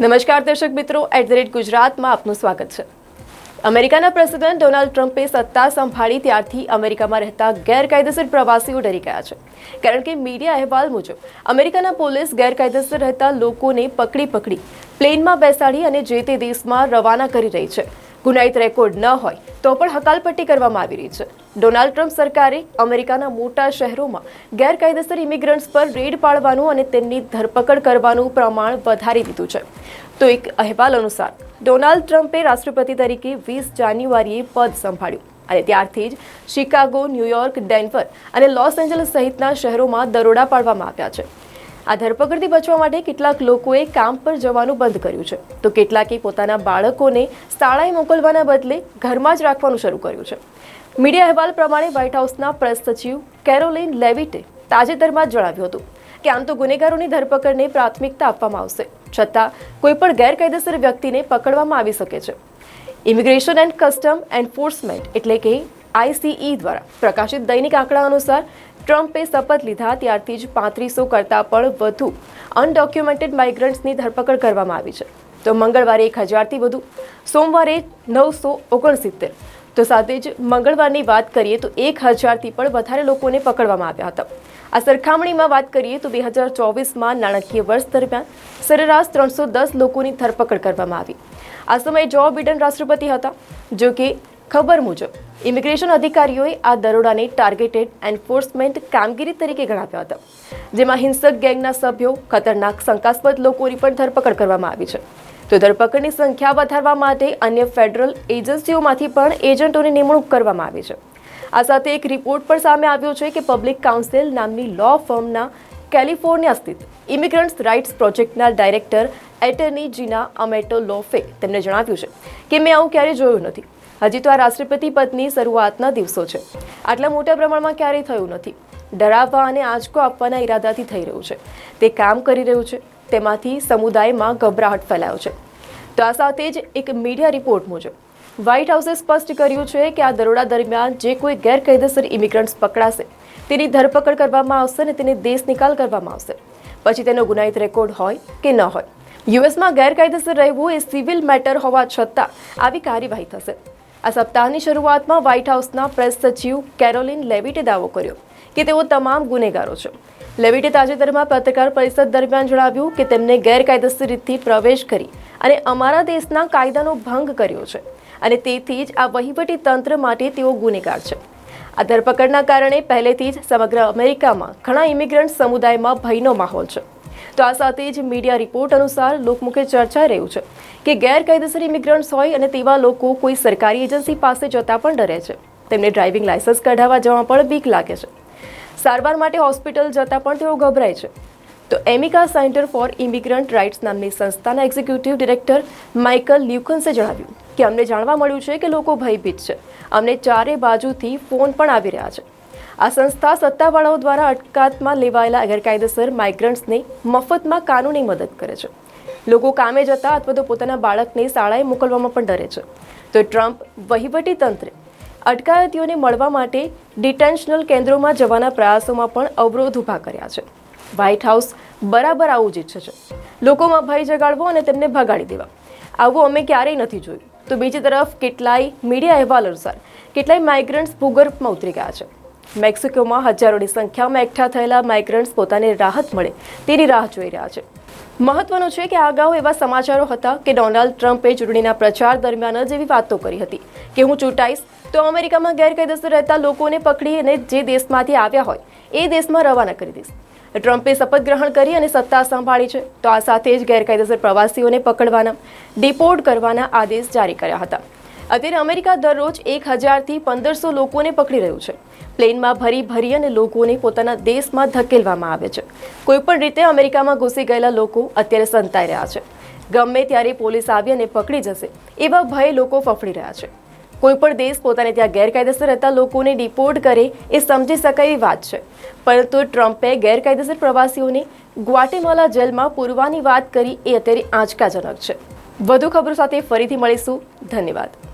નમસ્કાર દર્શક મિત્રો, @ગુજરાતમાં આપનું સ્વાગત છે। અમેરિકાના પ્રેસિડેન્ટ ડોનાલ્ડ ટ્રમ્પે સત્તા સંભાળી ત્યારથી અમેરિકામાં રહેતા ગેરકાયદેસર પ્રવાસીઓ ડરી ગયા છે, કારણ કે મીડિયા અહેવાલ મુજબ અમેરિકાના પોલીસ ગેરકાયદેસર રહેતા લોકોને પકડી પ્લેનમાં બેસાડી અને જે તે દેશમાં રવાના કરી રહી છે। ગુનાહિત રેકોર્ડ ન હોય તો પણ હકાલપટ્ટી કરવામાં આવી રહી છે। ડોનાલ્ડ ટ્રમ્પ સરકારે અમેરિકાના મોટા શહેરોમાં ગેરકાયદેસર ઇમિગ્રન્ટ્સ પર રેડ પાડવાનું અને તેમની ધરપકડ કરવાનું પ્રમાણ વધારી દીધું છે। તો એક અહેવાલ અનુસાર ડોનાલ્ડ ટ્રમ્પે રાષ્ટ્રપતિ તરીકે 20 જાન્યુઆરીએ પદ સંભાળ્યું અને ત્યારથી જ શિકાગો, ન્યૂયોર્ક, ડેન્વર અને લોસ એન્જલસ સહિતના શહેરોમાં દરોડા પાડવામાં આવ્યા છે। આ ધરપકડથી બચવા માટે કેટલાક લોકોએ કામ પર જવાનું બંધ કર્યું છે, તો કેટલાકે પોતાના બાળકોને શાળાએ મોકલવાના બદલે ઘરમાં જ રાખવાનું શરૂ કર્યું છે। મીડિયા અહેવાલ પ્રમાણે વ્હાઇટ હાઉસના પ્રેસ સચિવ કેરોલિન લેવિટે તાજેતરમાં જ જણાવ્યું હતું કે આમ તો ગુનેગારોની ધરપકડને પ્રાથમિકતા આપવામાં આવશે, છતાં કોઈપણ ગેરકાયદેસર વ્યક્તિને પકડવામાં આવી શકે છે। ઇમિગ્રેશન એન્ડ કસ્ટમ એન્ફોર્સમેન્ટ એટલે કે ICE દ્વારા પ્રકાશિત દૈનિક આંકડા અનુસાર ટ્રમ્પે શપથ લીધા ત્યારથી જ 3500 કરતાં પણ વધુ અનડોક્યુમેન્ટેડ માઇગ્રન્ટ્સની ધરપકડ કરવામાં આવી છે। તો મંગળવારે 1000થી વધુ, સોમવારે 969, તો સાથે જ મંગળવારની વાત કરીએ તો 1000થી પણ વધારે લોકોને પકડવામાં આવ્યા હતા। આ સરખામણીમાં વાત કરીએ તો 2024માં નાણાકીય વર્ષ દરમિયાન સરેરાશ 310 લોકોની ધરપકડ કરવામાં આવી। આ સમયે જો બિડન રાષ્ટ્રપતિ હતા। જો કે ખબર મુજબ ઇમિગ્રેશન અધિકારીઓએ આ દરોડાને ટાર્ગેટેડ એન્ફોર્સમેન્ટ કામગીરી તરીકે ગણાવ્યા હતા, જેમાં હિંસક ગેંગના સભ્યો, ખતરનાક શંકાસ્પદ લોકોની પણ ધરપકડ કરવામાં આવી છે। તો ધરપકડની સંખ્યા વધારવા માટે અન્ય ફેડરલ એજન્સીઓમાંથી પણ એજન્ટોની નિમણૂક કરવામાં આવી છે। આ સાથે એક રિપોર્ટ પણ સામે આવ્યો છે કે પબ્લિક કાઉન્સિલ નામની લો ફર્મના કેલિફોર્નિયા સ્થિત ઇમિગ્રન્ટ્સ રાઇટ્સ પ્રોજેક્ટના ડાયરેક્ટર એટર્ની જીના અમેટો લોફે તેમને જણાવ્યું છે કે મેં આવું ક્યારેય જોયું નથી। હજી તો આ રાષ્ટ્રપતિ પદની શરૂઆતના દિવસો છે, આટલા મોટા પ્રમાણમાં ક્યારેય થયું નથી। ડરાવવા અને આંચકો આપવાના ઈરાદાથી થઈ રહ્યું છે, તે કામ કરી રહ્યું છે, તેમાંથી સમુદાયમાં ગભરાહટ ફેલાયો છે। તો આ સાથે જ એક મીડિયા રિપોર્ટ મુજબ વ્હાઇટ હાઉસે સ્પષ્ટ કર્યું છે કે આ દરોડા દરમિયાન જે કોઈ ગેરકાયદેસર ઇમિગ્રન્ટ્સ પકડાશે તેની ધરપકડ કરવામાં આવશે અને તેને દેશ નિકાલ કરવામાં આવશે, પછી તેનો ગુનાહિત રેકોર્ડ હોય કે ન હોય। યુએસમાં ગેરકાયદેસર રહેવું એ સિવિલ મેટર હોવા છતાં આવી કાર્યવાહી થશે। આ સપ્તાહની શરૂઆતમાં વ્હાઇટ હાઉસના પ્રેસ સચિવ કેરોલિન લેવિટે દાવો કર્યો કે તેઓ તમામ ગુનેગારો છે। લેવિટે તાજેતરમાં પત્રકાર પરિષદ દરમિયાન જણાવ્યું કે તેમને ગેરકાયદેસર રીતથી પ્રવેશ કરી અને અમારા દેશના કાયદાનો ભંગ કર્યો છે અને તેથી જ આ વહીવટી તંત્ર માટે તેઓ ગુનેગાર છે। આ ધરપકડના કારણે પહેલેથી જ સમગ્ર અમેરિકામાં ઘણા ઇમિગ્રન્ટ સમુદાયમાં ભયનો માહોલ છે। તો આ સાથે જ મીડિયા રિપોર્ટ અનુસાર લોકમુખે ચર્ચાઈ રહ્યું છે કે ગેરકાયદેસર ઇમિગ્રન્ટ્સ હોય અને તેવા લોકો કોઈ સરકારી એજન્સી પાસે જતા પણ ડરે છે, તેમને ડ્રાઇવિંગ લાયસન્સ કઢાવવા જવા પણ બીક લાગે છે, સારવાર માટે હોસ્પિટલ જતા પણ તેઓ ગભરાય છે। તો એમિકા સેન્ટર ફોર ઇમિગ્રન્ટ રાઇટ્સ નામની સંસ્થાના એક્ઝિક્યુટિવ ડિરેક્ટર માઇકલ લ્યુકન્સે જણાવ્યું કે અમને જાણવા મળ્યું છે કે લોકો ભયભીત છે, અમને ચારે બાજુથી ફોન પણ આવી રહ્યા છે। આ સંસ્થા સત્તાવાળાઓ દ્વારા અટકાયતમાં લેવાયેલા ગેરકાયદેસર માઇગ્રન્ટ્સને મફતમાં કાનૂની મદદ કરે છે। લોકો કામે જતા અથવા તો પોતાના બાળકને શાળાએ મોકલવામાં પણ ડરે છે। તો ટ્રમ્પ વહીવટી તંત્રે અટકાયતીઓને મળવા માટે ડિટેન્શનલ કેન્દ્રોમાં જવાના પ્રયાસોમાં પણ અવરોધ ઊભા કર્યા છે। વ્હાઇટ હાઉસ બરાબર આવું જ ઈચ્છે છે, લોકોમાં ભય જગાડવો અને તેમને ભગાડી દેવા। આવું અમે ક્યારેય નથી જોયું। તો બીજી તરફ કેટલાય મીડિયા અહેવાલ અનુસાર કેટલાય માઇગ્રન્ટ્સ ભૂગર્ભમાં ઉતરી ગયા છે। મેક્સિકોમાં હજારોની સંખ્યામાં એકઠા થયેલા માઇગ્રન્ટ્સ પોતાને રાહત મળે તેની રાહ જોઈ રહ્યા છે। મહત્વનું છે કે અગાઉ એવા સમાચારો હતા કે ડોનાલ્ડ ટ્રમ્પે ચૂંટણીના પ્રચાર દરમિયાન જ એવી વાતો કરી હતી કે હું ચૂંટાઈશ તો અમેરિકામાં ગેરકાયદેસર રહેતા લોકોને પકડી અને જે દેશમાંથી આવ્યા હોય એ દેશમાં રવાના કરી દઈશ। ટ્રમ્પે શપથ ગ્રહણ કરી અને સત્તા સંભાળી છે, તો આ સાથે જ ગેરકાયદેસર પ્રવાસીઓને પકડવાના, ડિપોર્ટ કરવાના આદેશ જારી કર્યા હતા। અત્યારે અમેરિકા દરરોજ 1000થી 1500 લોકોને પકડી રહ્યું છે। પ્લેનમાં ભરી અને લોકોને પોતાના દેશમાં ધકેલવામાં આવે છે। કોઈપણ રીતે અમેરિકામાં ઘૂસી ગયેલા લોકો અત્યારે સંતાઈ રહ્યા છે। ગમે ત્યારે પોલીસ આવી અને પકડી જશે એવા ભય લોકો ફફડી રહ્યા છે। કોઈપણ દેશ પોતાને ત્યાં ગેરકાયદેસર રહેતા લોકોને ડિપોર્ટ કરે એ સમજી શકાય એવી વાત છે, પરંતુ ટ્રમ્પે ગેરકાયદેસર પ્રવાસીઓને ગ્વાટેમાલા જેલમાં પૂરવાની વાત કરી એ અત્યારે આંચકાજનક છે। વધુ ખબરો સાથે ફરીથી મળીશું। ધન્યવાદ।